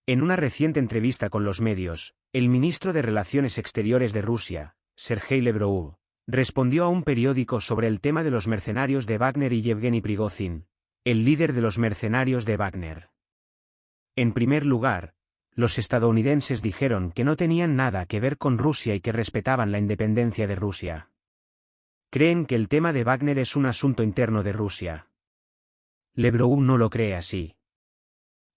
En una reciente entrevista con los medios, el ministro de Relaciones Exteriores de Rusia, Sergei Lavrov, respondió a un periódico sobre el tema de los mercenarios de Wagner y Yevgeny Prigozhin, el líder de los mercenarios de Wagner. En primer lugar, los estadounidenses dijeron que no tenían nada que ver con Rusia y que respetaban la independencia de Rusia. Creen que el tema de Wagner es un asunto interno de Rusia. Lavrov no lo cree así.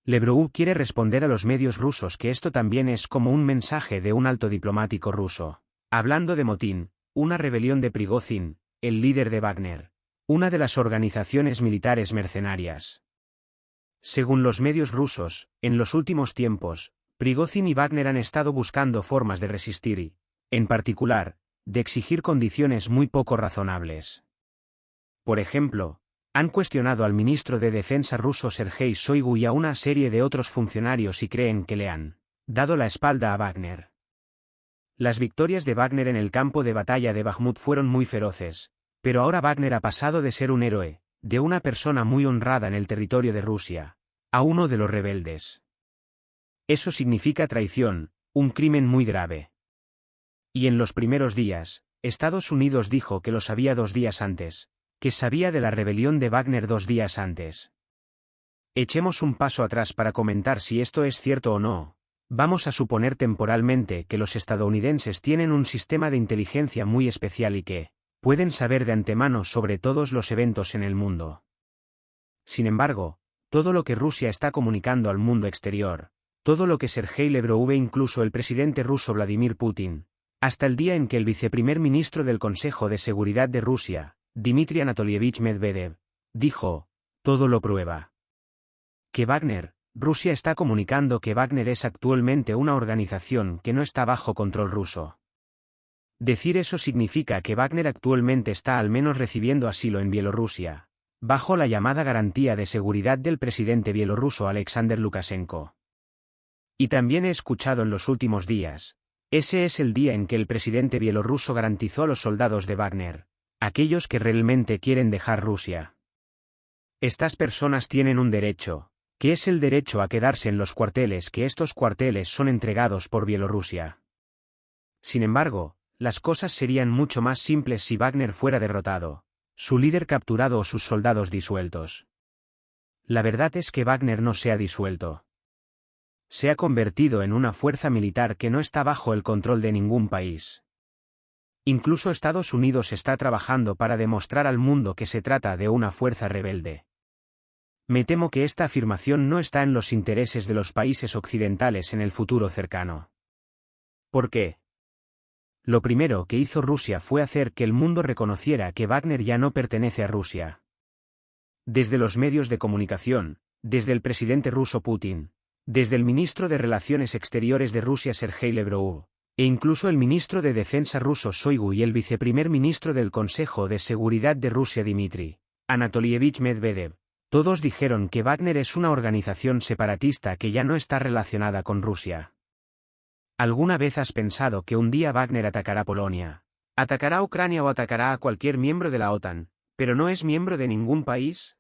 Lavrov quiere responder a los medios rusos que esto también es como un mensaje de un alto diplomático ruso, hablando de motín, una rebelión de Prigozhin, el líder de Wagner, una de las organizaciones militares mercenarias. Según los medios rusos, en los últimos tiempos, Prigozhin y Wagner han estado buscando formas de resistir y, en particular, de exigir condiciones muy poco razonables. Por ejemplo, han cuestionado al ministro de Defensa ruso Sergei Shoigu y a una serie de otros funcionarios y creen que le han dado la espalda a Wagner. Las victorias de Wagner en el campo de batalla de Bakhmut fueron muy feroces, pero ahora Wagner ha pasado de ser un héroe, de una persona muy honrada en el territorio de Rusia, a uno de los rebeldes. Eso significa traición, un crimen muy grave. Y en los primeros días, Estados Unidos dijo que lo sabía 2 días antes, que sabía de la rebelión de Wagner 2 días antes. Echemos un paso atrás para comentar si esto es cierto o no. Vamos a suponer temporalmente que los estadounidenses tienen un sistema de inteligencia muy especial y que pueden saber de antemano sobre todos los eventos en el mundo. Sin embargo, todo lo que Rusia está comunicando al mundo exterior, todo lo que Sergei Lavrov e incluso el presidente ruso Vladimir Putin, hasta el día en que el viceprimer ministro del Consejo de Seguridad de Rusia, Dmitry Anatolievich Medvedev, dijo, todo lo prueba. Que Rusia está comunicando que Wagner es actualmente una organización que no está bajo control ruso. Decir eso significa que Wagner actualmente está al menos recibiendo asilo en Bielorrusia, bajo la llamada garantía de seguridad del presidente bielorruso Alexander Lukashenko. Y también he escuchado en los últimos días, ese es el día en que el presidente bielorruso garantizó a los soldados de Wagner, aquellos que realmente quieren dejar Rusia. Estas personas tienen un derecho, que es el derecho a quedarse en los cuarteles, que estos cuarteles son entregados por Bielorrusia. Sin embargo, las cosas serían mucho más simples si Wagner fuera derrotado, su líder capturado o sus soldados disueltos. La verdad es que Wagner no se ha disuelto. Se ha convertido en una fuerza militar que no está bajo el control de ningún país. Incluso Estados Unidos está trabajando para demostrar al mundo que se trata de una fuerza rebelde. Me temo que esta afirmación no está en los intereses de los países occidentales en el futuro cercano. ¿Por qué? Lo primero que hizo Rusia fue hacer que el mundo reconociera que Wagner ya no pertenece a Rusia. Desde los medios de comunicación, desde el presidente ruso Putin, desde el ministro de Relaciones Exteriores de Rusia Sergei Lavrov, e incluso el ministro de Defensa ruso Shoigu y el viceprimer ministro del Consejo de Seguridad de Rusia Dmitry Anatolievich Medvedev, todos dijeron que Wagner es una organización separatista que ya no está relacionada con Rusia. ¿Alguna vez has pensado que un día Wagner atacará Polonia, atacará Ucrania o atacará a cualquier miembro de la OTAN, pero no es miembro de ningún país?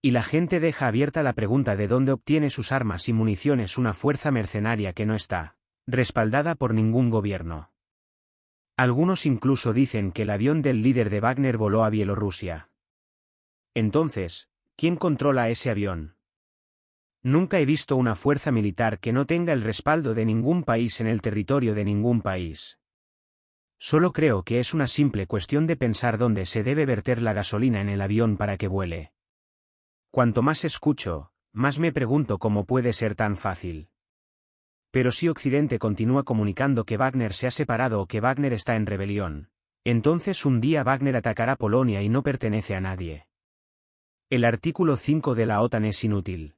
Y la gente deja abierta la pregunta de dónde obtiene sus armas y municiones una fuerza mercenaria que no está respaldada por ningún gobierno. Algunos incluso dicen que el avión del líder de Wagner voló a Bielorrusia. Entonces, ¿quién controla ese avión? Nunca he visto una fuerza militar que no tenga el respaldo de ningún país en el territorio de ningún país. Solo creo que es una simple cuestión de pensar dónde se debe verter la gasolina en el avión para que vuele. Cuanto más escucho, más me pregunto cómo puede ser tan fácil. Pero si Occidente continúa comunicando que Wagner se ha separado o que Wagner está en rebelión, entonces un día Wagner atacará Polonia y no pertenece a nadie. El artículo 5 de la OTAN es inútil.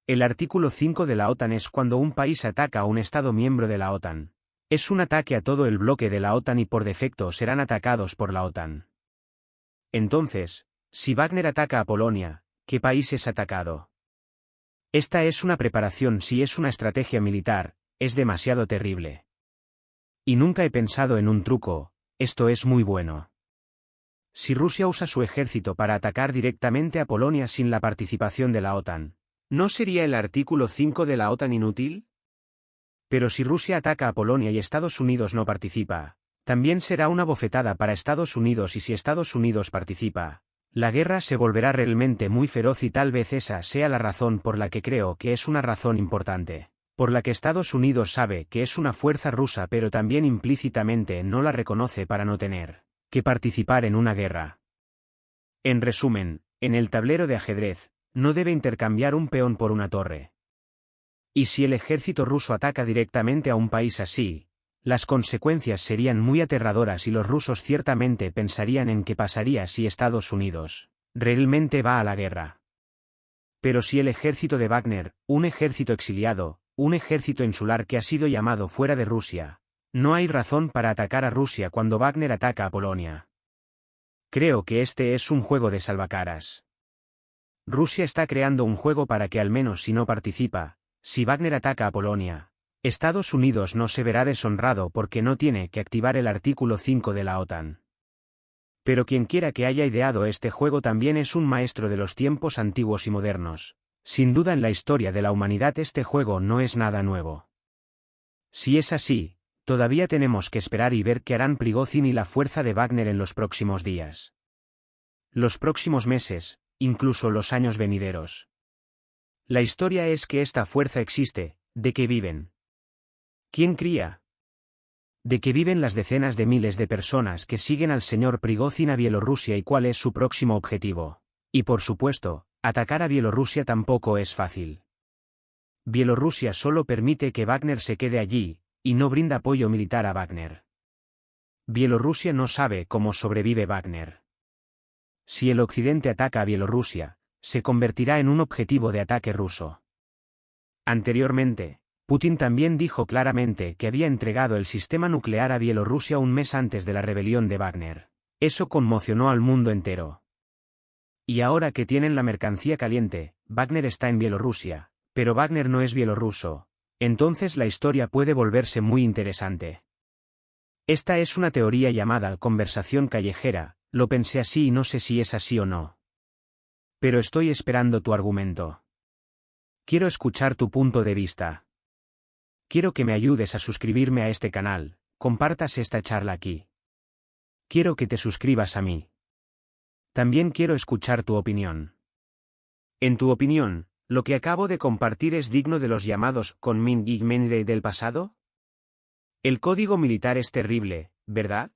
El artículo 5 de la OTAN es cuando un país ataca a un Estado miembro de la OTAN. Es un ataque a todo el bloque de la OTAN y por defecto serán atacados por la OTAN. Entonces, si Wagner ataca a Polonia, ¿qué país es atacado? Esta es una preparación, si es una estrategia militar, es demasiado terrible. Y nunca he pensado en un truco, esto es muy bueno. Si Rusia usa su ejército para atacar directamente a Polonia sin la participación de la OTAN, ¿No sería el artículo 5 de la OTAN inútil? Pero si Rusia ataca a Polonia y Estados Unidos no participa, también será una bofetada para Estados Unidos, y si Estados Unidos participa, la guerra se volverá realmente muy feroz, y tal vez esa sea la razón por la que creo que es una razón importante, por la que Estados Unidos sabe que es una fuerza rusa pero también implícitamente no la reconoce para no tener que participar en una guerra. En resumen, en el tablero de ajedrez, no debe intercambiar un peón por una torre. Y si el ejército ruso ataca directamente a un país así, las consecuencias serían muy aterradoras y los rusos ciertamente pensarían en qué pasaría si Estados Unidos realmente va a la guerra. Pero si el ejército de Wagner, un ejército exiliado, un ejército insular que ha sido llamado fuera de Rusia, no hay razón para atacar a Rusia cuando Wagner ataca a Polonia. Creo que este es un juego de salvacaras. Rusia está creando un juego para que, al menos si no participa, si Wagner ataca a Polonia, Estados Unidos no se verá deshonrado porque no tiene que activar el artículo 5 de la OTAN. Pero quienquiera que haya ideado este juego también es un maestro de los tiempos antiguos y modernos. Sin duda en la historia de la humanidad este juego no es nada nuevo. Si es así, todavía tenemos que esperar y ver qué harán Prigozhin y la fuerza de Wagner en los próximos días. Los próximos meses, incluso los años venideros. La historia es que esta fuerza existe. ¿De qué viven? ¿Quién cría? ¿De qué viven las decenas de miles de personas que siguen al señor Prigozhin a Bielorrusia y cuál es su próximo objetivo? Y por supuesto, atacar a Bielorrusia tampoco es fácil. Bielorrusia solo permite que Wagner se quede allí, y no brinda apoyo militar a Wagner. Bielorrusia no sabe cómo sobrevive Wagner. Si el occidente ataca a Bielorrusia, se convertirá en un objetivo de ataque ruso. Anteriormente, Putin también dijo claramente que había entregado el sistema nuclear a Bielorrusia un mes antes de la rebelión de Wagner. Eso conmocionó al mundo entero. Y ahora que tienen la mercancía caliente, Wagner está en Bielorrusia, pero Wagner no es bielorruso, entonces la historia puede volverse muy interesante. Esta es una teoría llamada conversación callejera, lo pensé así y no sé si es así o no. Pero estoy esperando tu argumento. Quiero escuchar tu punto de vista. Quiero que me ayudes a suscribirme a este canal, compartas esta charla aquí. Quiero que te suscribas a mí. También quiero escuchar tu opinión. En tu opinión, ¿lo que acabo de compartir es digno de los llamados Konmingig Menrei del pasado? El código militar es terrible, ¿verdad?